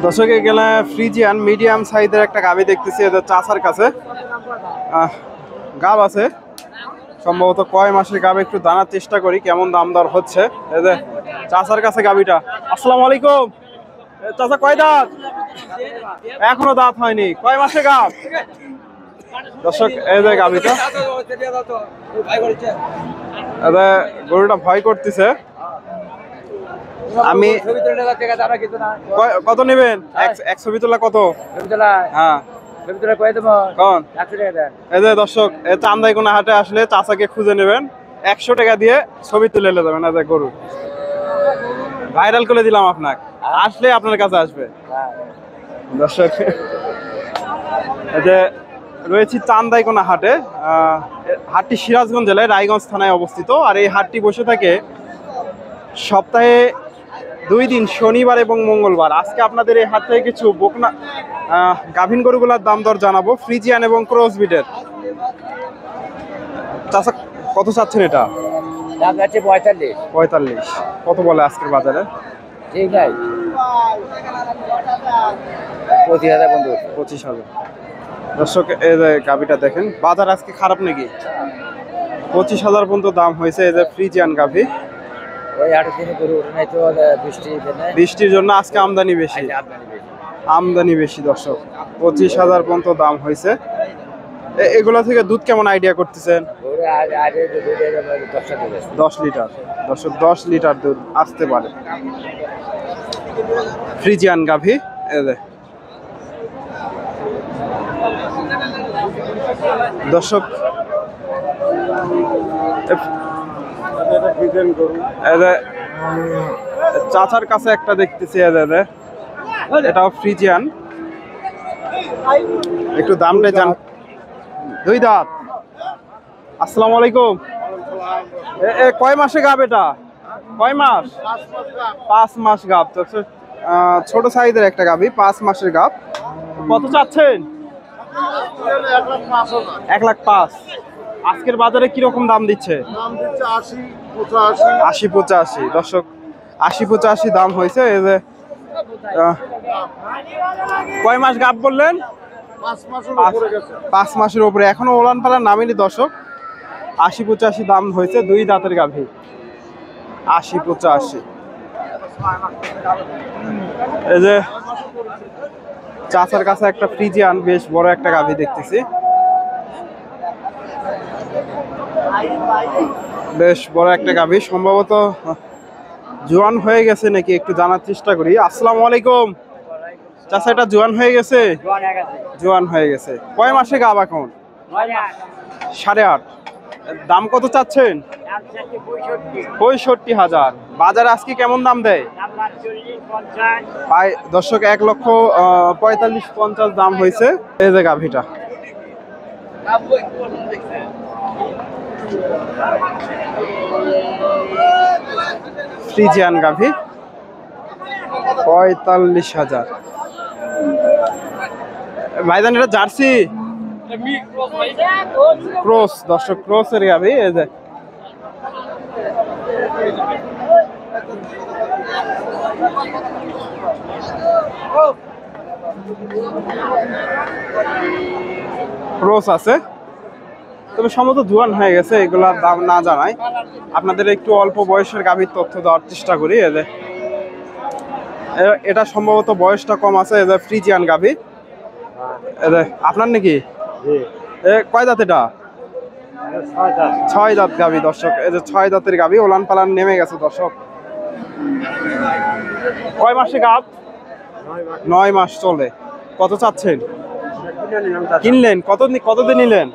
দর্শকে গেলে Friesian medium সাইজের একটা গাভি দেখতেছি এদের চাচার কাছে গাব আছে সম্ভবত কয় মাসের গাব একটু জানার চেষ্টা করি কেমন দাম দর হচ্ছে এদের চাচার কাছে গাবিটা। আসসালামু আলাইকুম চাচা, কয় দাঁত? এখনো দাঁত হয়নি, কয় মাসে গাব? দর্শক এই যে গাবিটা, গরুটা ভয় করতেছে। আমি কত নেবেন? এক ছবি তোলা কত? হ্যাঁ দর্শক চান্দাইকোনা হাটে আসলে চাচাকে খুঁজে নেবেন, 100 টাকা দিয়ে ছবি তুলে যাবেন। গরু ভাইরাল করে দিলাম, আপনাকে আসলে আপনার কাছে আসবে। দর্শক রয়েছি চান্দাইকোনা হাটে। হাটটি সিরাজগঞ্জ জেলায় রায়গঞ্জ থানায় অবস্থিত। আর এই হাটটি বসে থাকে সপ্তাহে 2 দিন, শনিবার এবং মঙ্গলবার। আজকে আপনাদের এই হাট থেকে কিছু বকনা গাভীন গরুগুলার দাম দর জানাবো, ফ্রিজিয়ান এবং ক্রস ব্রিডের। চাচা কত চাচ্ছেন এটা? 45। কত বলে আজকের বাজারে? ঠিক নাই, 25,000। দর্শক এই যে গাভীটা দেখেন, বাজার আজকে খারাপ নাকি? 25,000 পর্যন্ত দাম হয়েছে এই যে ফ্রিজিয়ান গাভী। বৃষ্টির জন্য আজকে আমদানি বেশি দর্শক। 25,000 পর্যন্ত দাম হয়েছে। এগুলো থেকে দুধ কেমন আইডিয়া করতেছেন? 10 লিটার দর্শক, 10 লিটার দুধ আসতে পারে ফ্রিজিয়ান গাভী। দর্শক চাচার কাছে একটা দেখতেছি, এটাও ফ্রিজিয়ান। একটু দামটা জান। 2 দাঁত। আসসালামু আলাইকুম। কয় মাসে গাব এটা? কয় মাস? 5 মাস গাব। ছোট সাইজের একটা গাভী, 5 মাসের গাব। কত চাচ্ছেন? 1,05,000। আজকের বাজারে কিরকম দাম দিচ্ছে? 80-85 দর্শক, 80-85 দাম হয়েছে। এই যে কয় মাস গাব বললেন? 5 মাসের উপরে, এখনো ওলান পালার নামেনি দর্শক। 80-85 দাম হয়েছে, 2 দাঁতের গাভী। 80-85। এই যে চাচার কাছে একটা ফ্রিজিয়ান বেশ বড় একটা গাভী দেখতেছি, বেশ বড় একটা গাভী, সম্ভবত জোয়ান হয়ে গেছে নাকি একটু জানার চেষ্টা করি। আসসালামু আলাইকুম চাচা, এটা জোয়ান হয়ে গেছে? জোয়ান হয়ে গেছে। কয় মাসে গাভ এখন? 8.5। দাম কত চাচ্ছেন? 65,000। বাজার আজকে কেমন দাম দেয়? দর্শক 1,45,000 দাম হয়েছে এই যে গাভীটা। ফ্রিজিয়ান গাভী 45,000। ভাইজান এটা জার্সি ক্রস দর্শক, ক্রসের গাভী। এই যে ক্রস আছে, তবে সম্ভবত জোয়ান হয়ে গেছে। এগুলার দাম না জানাই, আপনাদের একটু অল্প বয়সের গাভীর তথ্য দেওয়ার চেষ্টা করি। এটা সম্ভবত বয়সটা কম আছে। এদের ফ্রিজিয়ান গাভী। আপনার নাকি? কয় দাঁত এটা? 6 দাঁত গাভী দর্শক। এই যে 6 দাঁতের গাভী, ওলান পালান নেমে গেছে দর্শক। কয় মাসে গাভ? 9 মাস চলে। কত চাচ্ছেন? কিনলেন কতদিন নিলেন?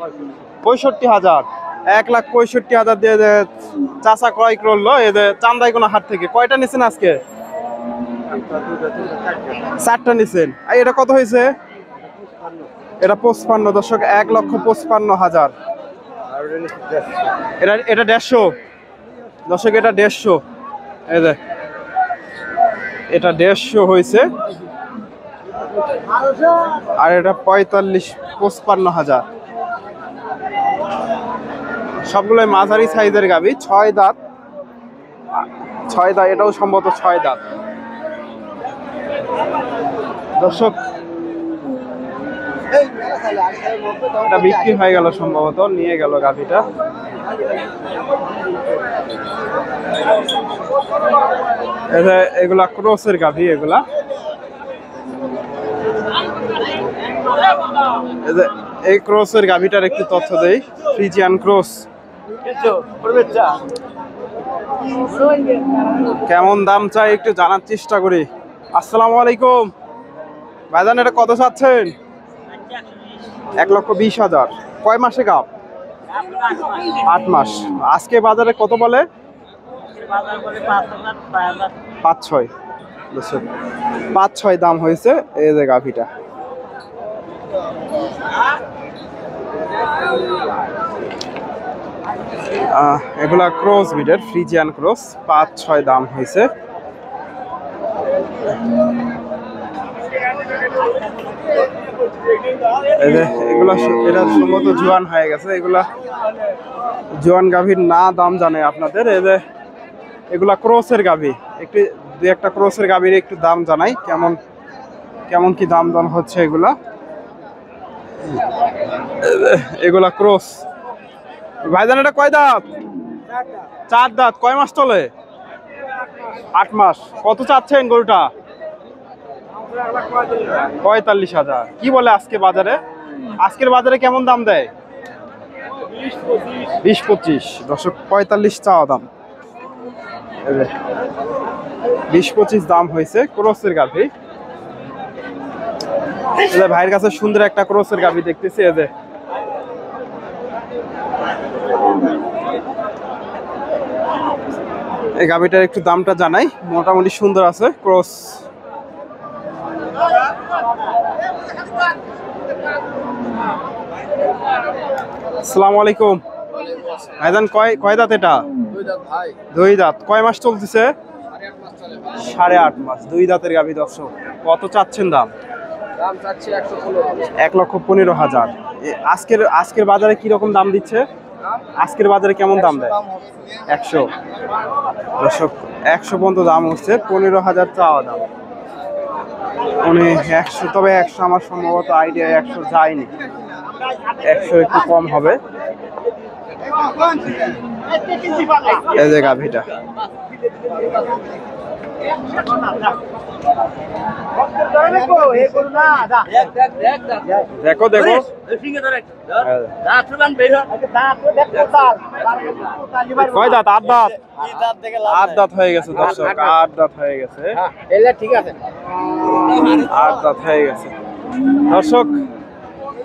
65,000। 1,65,000 দিয়ে চাচা ক্রয় করলো এদের চান্দাইকোনা হাট থেকে। কয়টা নিছেন আজকে? 4টা নিছেন। এটা কত হয়েছে? এটা 55 দর্শক, 1,55,000। এটা 150 দর্শক, এটা 150। এই যে এটা 150 হয়েছে। আর এটা 55,000। সবগুলোই মাঝারি সাইজের গাভী, 6 দাঁত। এটাও সম্ভবত 6 দাঁত। দর্শক এটা বিক্রি হয়ে গেল সম্ভবত, নিয়ে গেল গাভীটা। এগুলা ক্রসের গাভী, এগুলা এই ক্রসের গাভীটার একটু তথ্য দেই। ফ্রিজিয়ান ক্রস কেমন দাম চাই একটু জানার চেষ্টা করি। আসসালামু আলাইকুম ভাইজান, এটা কত চাচ্ছেন? 1,20,000। কয় মাসে গাব? 8 মাস। আজকে বাজারে কত বলে? 5-6। 5-6 দাম হয়েছে এই যে গাভীটা। এগুলা ক্রস ব্রিডের, ফ্রিজিয়ান ক্রস। 5-6 দাম হয়েছে। এগুলা এটা সম্ভবত জোয়ান হয়ে গেছে। এগুলা জোয়ান গাভীর না দাম জানে আপনাদের। এগুলা ক্রসের গাভী। একটু দুই একটা ক্রসের গাভীর একটু দাম জানাই, কেমন কেমন কি দাম দাম হচ্ছে। এগুলা ক্রস। ভাইজান এটা কয় দাঁত? 4 দাঁত। কয় মাস চলে? 8 মাস। কত চাচ্ছেন গরুটা? 45,000। কি বলে আজকে বাজারে? আজকের বাজারে কেমন দাম দেয়? 20-25। দর্শক 45 চাওয়া দাম, 20-25 দাম হয়েছে ক্রসের গাভী। ভাইয়ের কাছে সুন্দর একটা ক্রসের গাভী দেখতেছি। এই গাভীটার একটু দামটা জানাই। মোটামুটি সুন্দর আছে, ক্রস। আসসালামু আলাইকুম ভাইজান, কয় দাঁত এটা? 2 দাঁত। কয় মাস চলতেছে? 8.5 মাস। 2 দাঁতের গাভী। দর্শক কত চাচ্ছেন দাম? 1,15,000। আজকের বাজারে কি রকম দাম দিচ্ছে? আজকের বাজারে কেমন দাম দেয়? 100। দর্শক 100 পর্যন্ত দাম হচ্ছে। 15,000 চাওয়া দাম। উনি 100, তবে 100 আমার সম্ভবত আইডিয়া 100 যায়নি। 100 একটু কম হবে। এই যে গাভীটা। দেখো দেখো, 8 দাঁত। 8 দাঁত হয়ে গেছে দর্শক, 8 দাঁত হয়ে গেছে। ঠিক আছে, 8 দাঁত হয়ে গেছে। দর্শক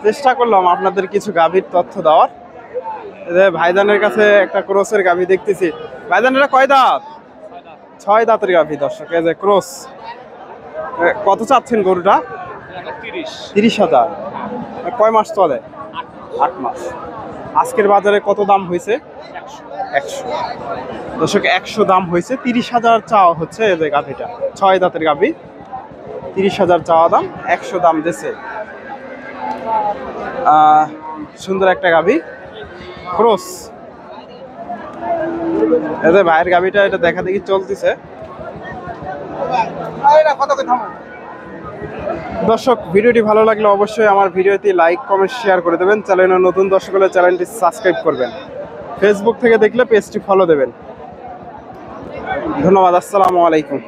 চেষ্টা করলাম আপনাদের কিছু গাভীর তথ্য দেওয়ার। ভাইজানের কাছে একটা ক্রসের গাভী দেখতেছি। ভাইজান এটা কয় দাঁত? 6 দাঁতের গাভী। দর্শক এই যে ক্রস। কত চাচ্ছেন গরুটা? 30,000। কয় মাস চলে? 8 মাস। আজকের বাজারে কত দাম হয়েছে? 100। দর্শক 100 দাম হয়েছে। 30,000 চাওয়া হচ্ছে এই যে গাভীটা। 6 দাঁতের গাভী, 30,000 চাওয়া দাম, 100 দাম দিছে। সুন্দর একটা গাভী, ক্রস। এদের ভাইয়ের গাভীটা এটা দেখা দেখি চলতেছে। দর্শক ভিডিওটি ভালো লাগলে অবশ্যই আমার ভিডিওতে লাইক, কমেন্ট, শেয়ার করে দেবেন। চ্যানেলে নতুন দর্শক হলে চ্যানেলটি সাবস্ক্রাইব করবেন। ফেসবুক থেকে দেখলে পেজটি ফলো দেবেন। ধন্যবাদ। আসসালামু আলাইকুম।